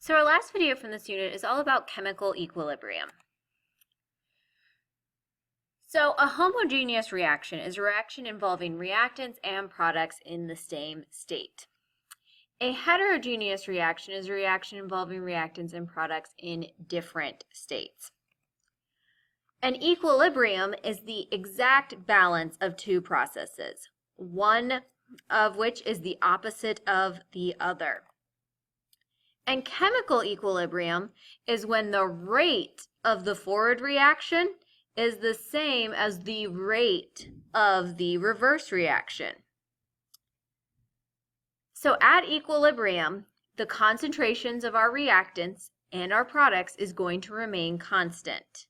So our last video from this unit is all about chemical equilibrium. So a homogeneous reaction is a reaction involving reactants and products in the same state. A heterogeneous reaction is a reaction involving reactants and products in different states. An equilibrium is the exact balance of two processes, one of which is the opposite of the other. And chemical equilibrium is when the rate of the forward reaction is the same as the rate of the reverse reaction. So at equilibrium, the concentrations of our reactants and our products is going to remain constant.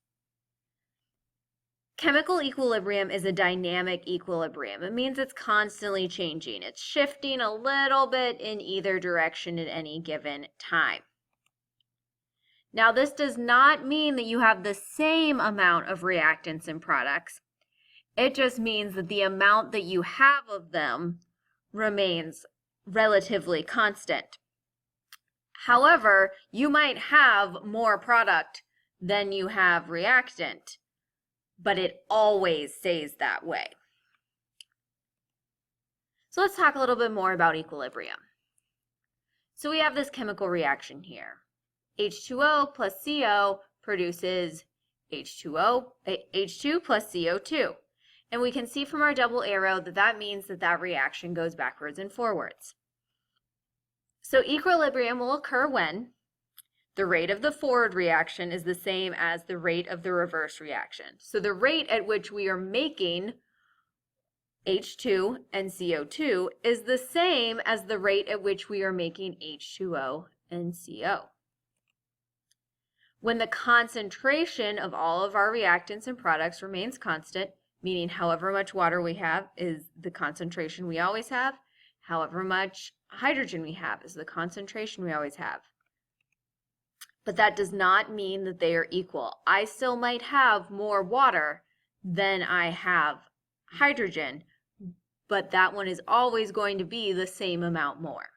Chemical equilibrium is a dynamic equilibrium. It means it's constantly changing. It's shifting a little bit in either direction at any given time. Now, this does not mean that you have the same amount of reactants and products. It just means that the amount that you have of them remains relatively constant. However, you might have more product than you have reactant, but it always stays that way. So let's talk a little bit more about equilibrium. So we have this chemical reaction here. H2O plus CO produces H2 plus CO2. And we can see from our double arrow that that means that that reaction goes backwards and forwards. So equilibrium will occur when the rate of the forward reaction is the same as the rate of the reverse reaction. So the rate at which we are making H2 and CO2 is the same as the rate at which we are making H2O and CO. When the concentration of all of our reactants and products remains constant, meaning however much water we have is the concentration we always have, however much hydrogen we have is the concentration we always have. But that does not mean that they are equal. I still might have more water than I have hydrogen, but that one is always going to be the same amount more.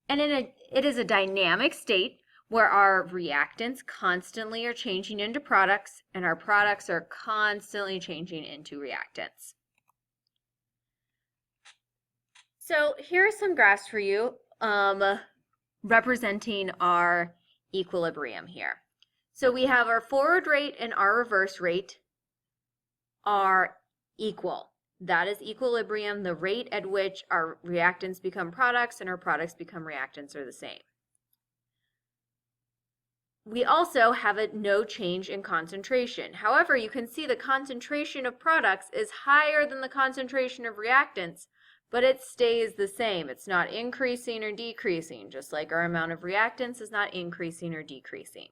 And it is a dynamic state where our reactants constantly are changing into products and our products are constantly changing into reactants. So here are some graphs for you representing our equilibrium here. So we have our forward rate and our reverse rate are equal. That is equilibrium. The rate at which our reactants become products and our products become reactants are the same. We also have no change in concentration. However, you can see the concentration of products is higher than the concentration of reactants, but it stays the same. It's not increasing or decreasing, just like our amount of reactants is not increasing or decreasing.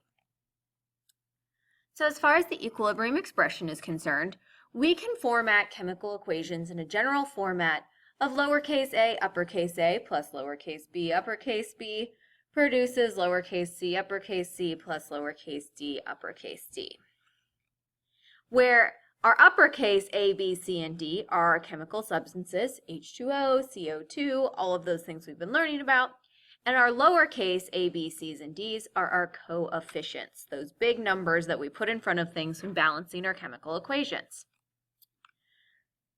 So as far as the equilibrium expression is concerned, we can format chemical equations in a general format of lowercase a plus lowercase b uppercase b produces lowercase c plus lowercase d uppercase d, where our uppercase A, B, C, and D are our chemical substances, H2O, CO2, all of those things we've been learning about. And our lowercase A, B, C's, and D's are our coefficients, those big numbers that we put in front of things when balancing our chemical equations.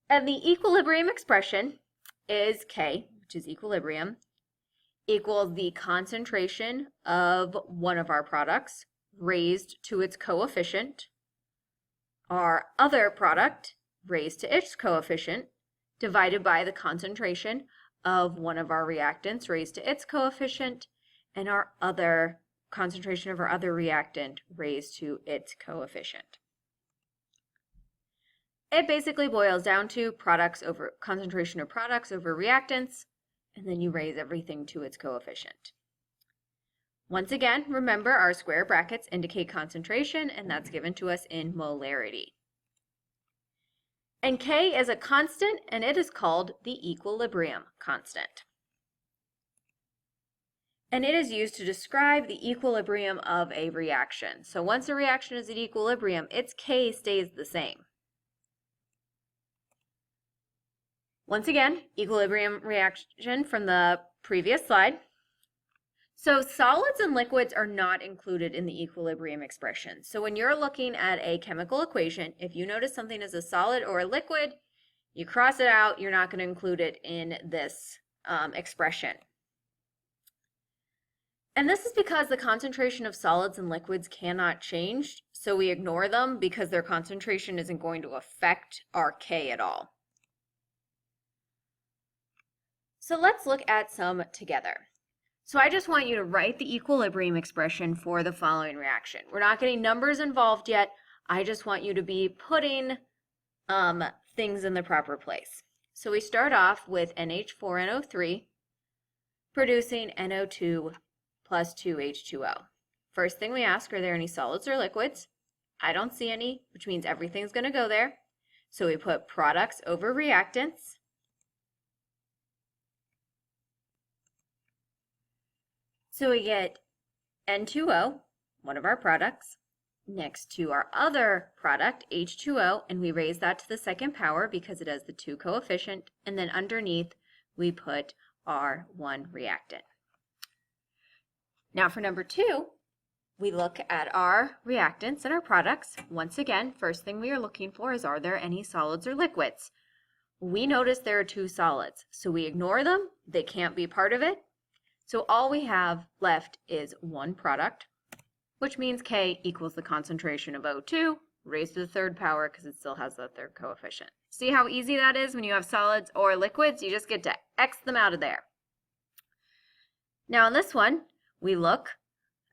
And the equilibrium expression is K, which is equilibrium, equals the concentration of one of our products raised to its coefficient, our other product raised to its coefficient divided by the concentration of one of our reactants raised to its coefficient and our other concentration of our other reactant raised to its coefficient. It basically boils down to products over concentration of products over reactants, and then you raise everything to its coefficient. Once again, remember our square brackets indicate concentration, and that's given to us in molarity. And K is a constant, and it is called the equilibrium constant. And it is used to describe the equilibrium of a reaction. So once a reaction is at equilibrium, its K stays the same. Once again, equilibrium reaction from the previous slide. So solids and liquids are not included in the equilibrium expression. So when you're looking at a chemical equation, if you notice something as a solid or a liquid, you cross it out, you're not going to include it in this expression. And this is because the concentration of solids and liquids cannot change, so we ignore them because their concentration isn't going to affect our K at all. So let's look at some together. So I just want you to write the equilibrium expression for the following reaction. We're not getting numbers involved yet. I just want you to be putting things in the proper place. So we start off with NH4NO3 producing NO2 plus 2H2O. First thing we ask, are there any solids or liquids? I don't see any, which means everything's going to go there. So we put products over reactants. So we get N2O, one of our products, next to our other product, H2O, and we raise that to the second power because it has the 2 coefficient, and then underneath we put our 1 reactant. Now for number 2, we look at our reactants and our products. Once again, first thing we are looking for is, are there any solids or liquids? We notice there are 2 solids, so we ignore them. They can't be part of it. So all we have left is 1 product, which means K equals the concentration of O2 raised to the 3rd power because it still has the 3rd coefficient. See how easy that is when you have solids or liquids? You just get to X them out of there. Now in this one, we look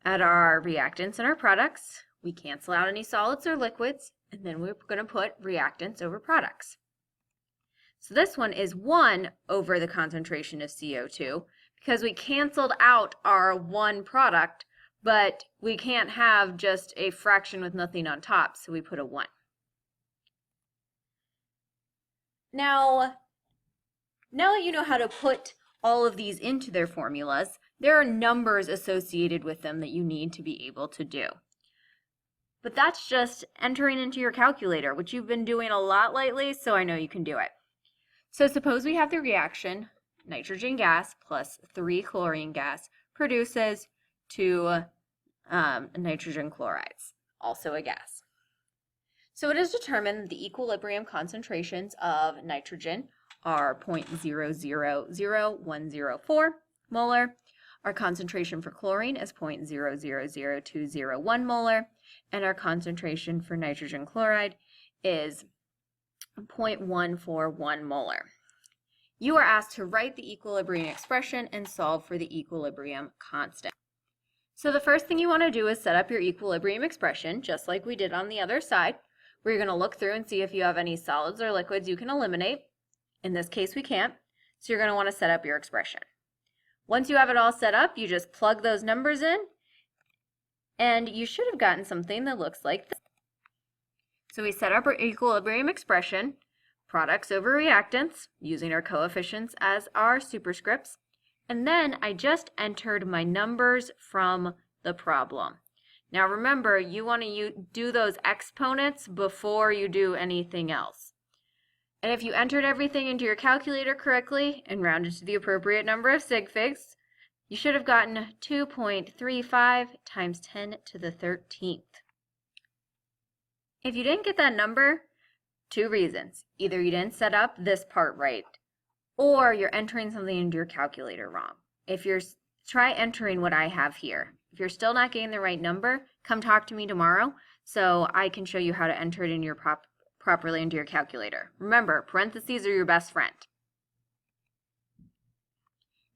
at our reactants and our products. We cancel out any solids or liquids, and then we're going to put reactants over products. So this one is 1 over the concentration of CO2 because we canceled out our 1 product, but we can't have just a fraction with nothing on top, so we put a 1. Now that you know how to put all of these into their formulas, there are numbers associated with them that you need to be able to do. But that's just entering into your calculator, which you've been doing a lot lately, so I know you can do it. So suppose we have the reaction, nitrogen gas plus 3 chlorine gas produces 2 nitrogen chlorides, also a gas. So it is determined the equilibrium concentrations of nitrogen are 0.000104 molar. Our concentration for chlorine is 0.000201 molar, and our concentration for nitrogen chloride is 0.141 molar. You are asked to write the equilibrium expression and solve for the equilibrium constant. So the first thing you want to do is set up your equilibrium expression, just like we did on the other side, where you're going to look through and see if you have any solids or liquids you can eliminate. In this case, we can't, so you're going to want to set up your expression. Once you have it all set up, you just plug those numbers in, and you should have gotten something that looks like this. So we set up our equilibrium expression, products over reactants, using our coefficients as our superscripts, and then I just entered my numbers from the problem. Now remember, you want to do those exponents before you do anything else. And if you entered everything into your calculator correctly and rounded to the appropriate number of sig figs, you should have gotten 2.35 times 10 to the 13th. If you didn't get that number, 2 reasons. Either you didn't set up this part right, or you're entering something into your calculator wrong. Try entering what I have here. If you're still not getting the right number, come talk to me tomorrow so I can show you how to enter it in your properly into your calculator. Remember, parentheses are your best friend.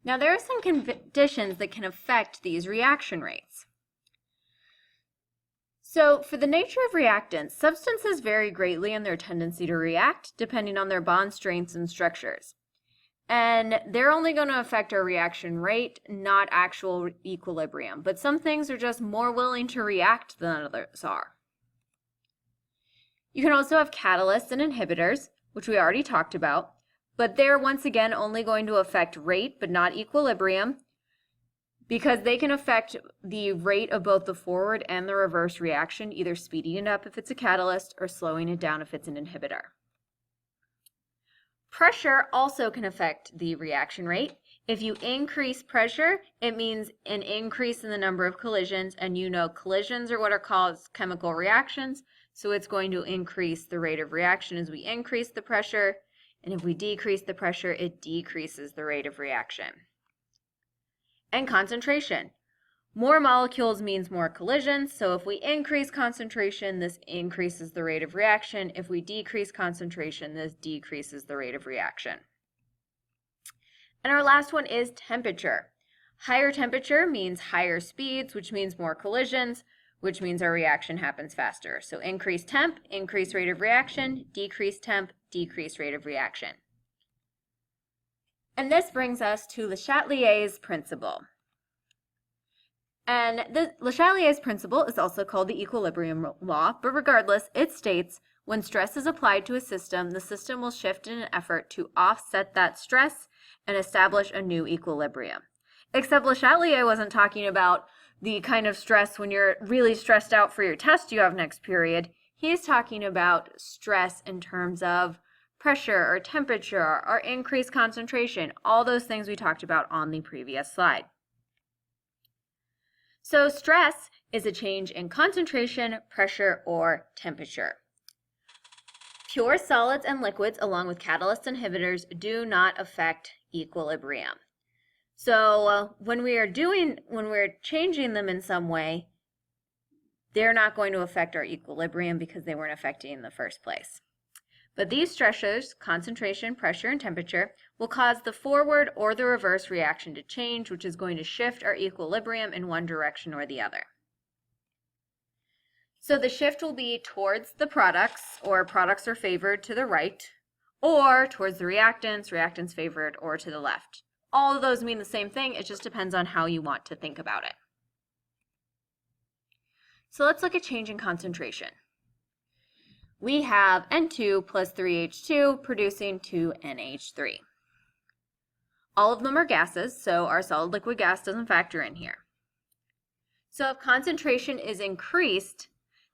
Now there are some conditions that can affect these reaction rates. So for the nature of reactants, substances vary greatly in their tendency to react depending on their bond strengths and structures. And they're only going to affect our reaction rate, not actual equilibrium. But some things are just more willing to react than others are. You can also have catalysts and inhibitors, which we already talked about, but they're once again only going to affect rate but not equilibrium because they can affect the rate of both the forward and the reverse reaction, either speeding it up if it's a catalyst or slowing it down if it's an inhibitor. Pressure also can affect the reaction rate. If you increase pressure, it means an increase in the number of collisions, and you know collisions are what are called chemical reactions, so it's going to increase the rate of reaction as we increase the pressure, and if we decrease the pressure, it decreases the rate of reaction. And concentration. More molecules means more collisions, so if we increase concentration, this increases the rate of reaction. If we decrease concentration, this decreases the rate of reaction. And our last one is temperature. Higher temperature means higher speeds, which means more collisions, which means our reaction happens faster. So increased temp, increased rate of reaction, decreased temp, decreased rate of reaction. And this brings us to LeChatelier's principle. And the LeChatelier's principle is also called the equilibrium law, but regardless, it states when stress is applied to a system, the system will shift in an effort to offset that stress and establish a new equilibrium. Except LeChatelier wasn't talking about the kind of stress when you're really stressed out for your test you have next period. He's talking about stress in terms of pressure or temperature or increased concentration, all those things we talked about on the previous slide. So stress is a change in concentration, pressure, or temperature. Pure solids and liquids, along with catalyst inhibitors, do not affect equilibrium. So when we're changing them in some way, they're not going to affect our equilibrium because they weren't affecting in the first place. But these stressors, concentration, pressure, and temperature, will cause the forward or the reverse reaction to change, which is going to shift our equilibrium in one direction or the other. So the shift will be towards the products, or products are favored to the right, or towards the reactants, reactants favored, or to the left. All of those mean the same thing, it just depends on how you want to think about it. So let's look at change in concentration. We have N2 plus 3H2 producing 2NH3. All of them are gases, so our solid liquid gas doesn't factor in here. So if concentration is increased,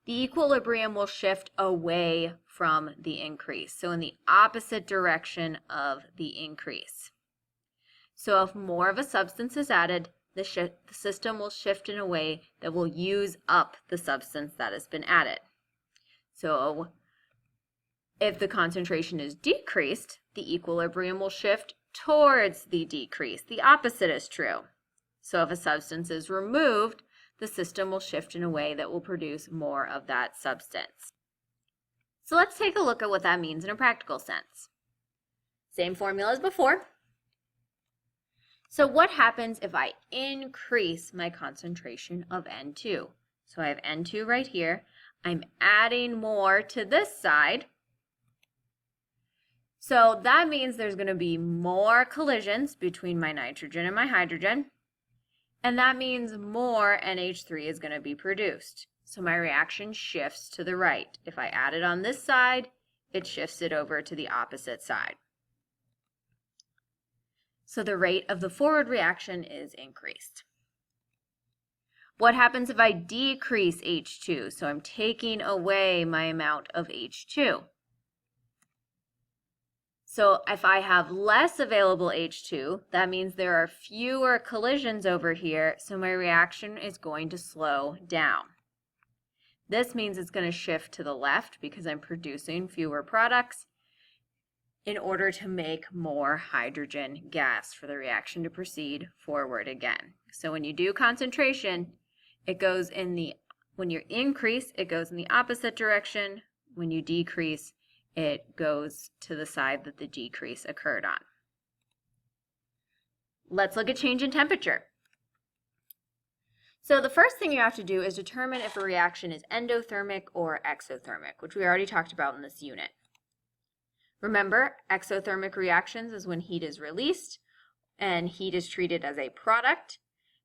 the equilibrium will shift away from the increase, so in the opposite direction of the increase. So if more of a substance is added, the system will shift in a way that will use up the substance that has been added. So if the concentration is decreased, the equilibrium will shift towards the decrease. The opposite is true. So if a substance is removed, the system will shift in a way that will produce more of that substance. So let's take a look at what that means in a practical sense. Same formula as before. So what happens if I increase my concentration of N2? So I have N2 right here. I'm adding more to this side. So that means there's going to be more collisions between my nitrogen and my hydrogen. And that means more NH3 is going to be produced. So my reaction shifts to the right. If I add it on this side, it shifts it over to the opposite side. So the rate of the forward reaction is increased. What happens if I decrease H2? So I'm taking away my amount of H2. So if I have less available H2, that means there are fewer collisions over here, so my reaction is going to slow down. This means it's going to shift to the left because I'm producing fewer products in order to make more hydrogen gas for the reaction to proceed forward again. So when you do concentration, it goes when you increase, it goes in the opposite direction. When you decrease, it goes to the side that the decrease occurred on. Let's look at change in temperature. So the first thing you have to do is determine if a reaction is endothermic or exothermic, which we already talked about in this unit. Remember, exothermic reactions is when heat is released and heat is treated as a product.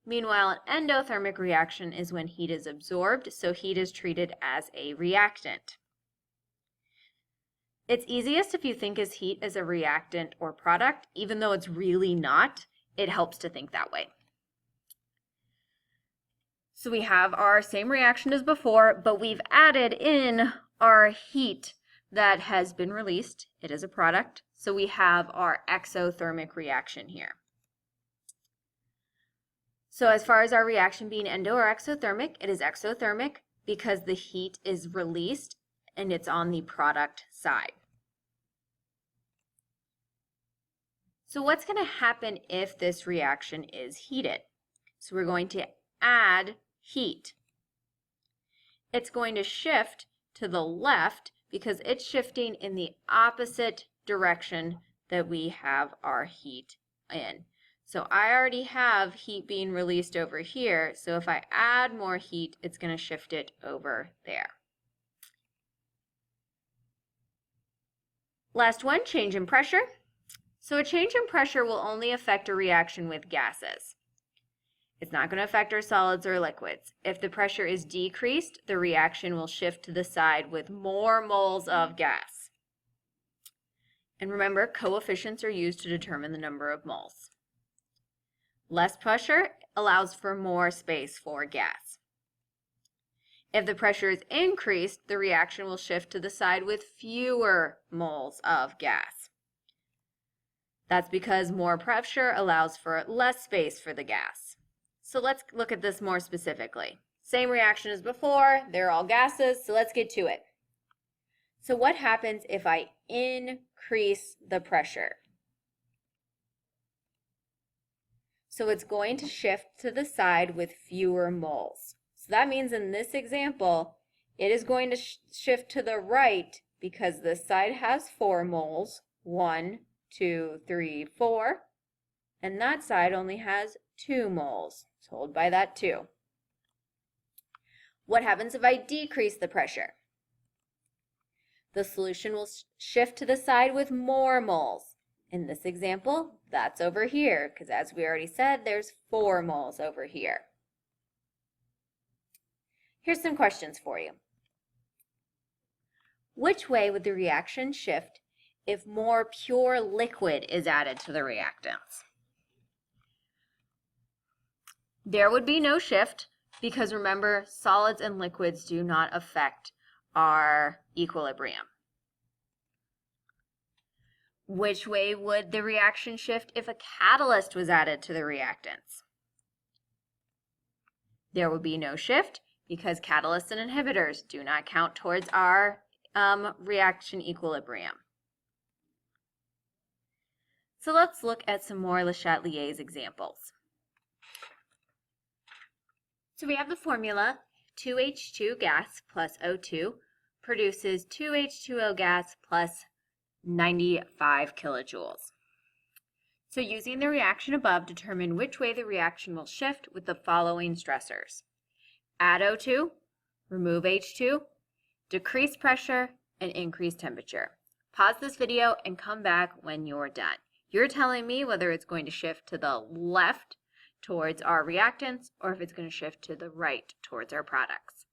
Meanwhile, an endothermic reaction is when heat is absorbed, so heat is treated as a reactant. It's easiest if you think of heat as a reactant or product, even though it's really not. It helps to think that way. So we have our same reaction as before, but we've added in our heat that has been released. It is a product. So we have our exothermic reaction here. So as far as our reaction being endo or exothermic, it is exothermic because the heat is released and it's on the product side. So what's going to happen if this reaction is heated? So we're going to add heat. It's going to shift to the left because it's shifting in the opposite direction that we have our heat in. So I already have heat being released over here, so if I add more heat, it's going to shift it over there. Last one, change in pressure. So a change in pressure will only affect a reaction with gases. It's not going to affect our solids or liquids. If the pressure is decreased, the reaction will shift to the side with more moles of gas. And remember, coefficients are used to determine the number of moles. Less pressure allows for more space for gas. If the pressure is increased, the reaction will shift to the side with fewer moles of gas. That's because more pressure allows for less space for the gas. So let's look at this more specifically. Same reaction as before, they're all gases, so let's get to it. So what happens if I increase the pressure? So it's going to shift to the side with fewer moles. So that means in this example, it is going to shift to the right because this side has 4 moles. 1, 2, 3, 4. And that side only has 2 moles. It's held by that 2. What happens if I decrease the pressure? The solution will shift to the side with more moles. In this example, that's over here, because as we already said, there's 4 moles over here. Here's some questions for you. Which way would the reaction shift if more pure liquid is added to the reactants? There would be no shift, because remember, solids and liquids do not affect our equilibrium. Which way would the reaction shift if a catalyst was added to the reactants? There would be no shift because catalysts and inhibitors do not count towards our reaction equilibrium. So let's look at some more LeChatelier's examples. So we have the formula 2H2 gas plus O2 produces 2H2O gas plus 95 kilojoules. So using the reaction above, determine which way the reaction will shift with the following stressors. Add O2, remove H2, decrease pressure, and increase temperature. Pause this video and come back when you're done. You're telling me whether it's going to shift to the left towards our reactants or if it's going to shift to the right towards our products.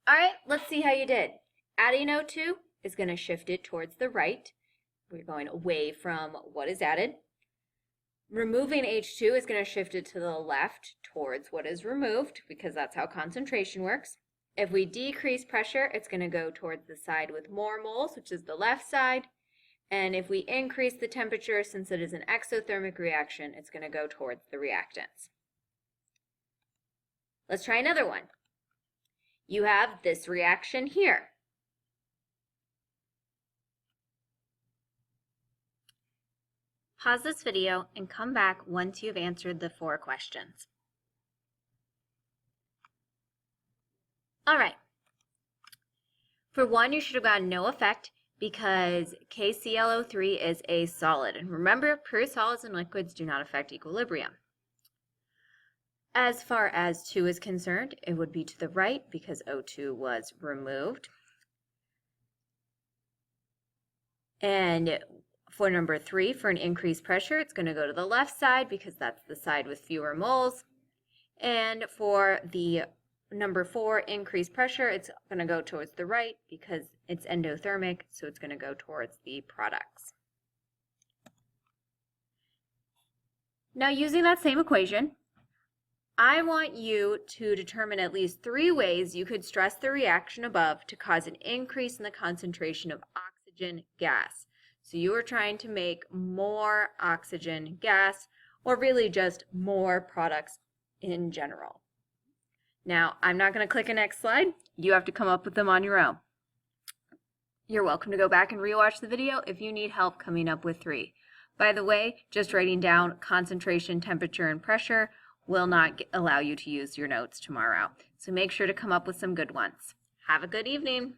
All right, let's see how you did. Adding O2 is going to shift it towards the right. We're going away from what is added. Removing H2 is going to shift it to the left towards what is removed because that's how concentration works. If we decrease pressure, it's going to go towards the side with more moles, which is the left side. And if we increase the temperature, since it is an exothermic reaction, it's going to go towards the reactants. Let's try another one. You have this reaction here. Pause this video and come back once you've answered the 4 questions. All right. For 1, you should have gotten no effect because KClO3 is a solid. And remember, pure solids and liquids do not affect equilibrium. As far as 2 is concerned, it would be to the right because O2 was removed. And for number 3, for an increased pressure, it's going to go to the left side because that's the side with fewer moles. And for the number 4, increased pressure, it's going to go towards the right because it's endothermic, so it's going to go towards the products. Now, using that same equation, I want you to determine at least 3 ways you could stress the reaction above to cause an increase in the concentration of oxygen gas. So you are trying to make more oxygen gas, or really just more products in general. Now, I'm not going to click a next slide. You have to come up with them on your own. You're welcome to go back and rewatch the video if you need help coming up with 3. By the way, just writing down concentration, temperature, and pressure will not allow you to use your notes tomorrow. So make sure to come up with some good ones. Have a good evening.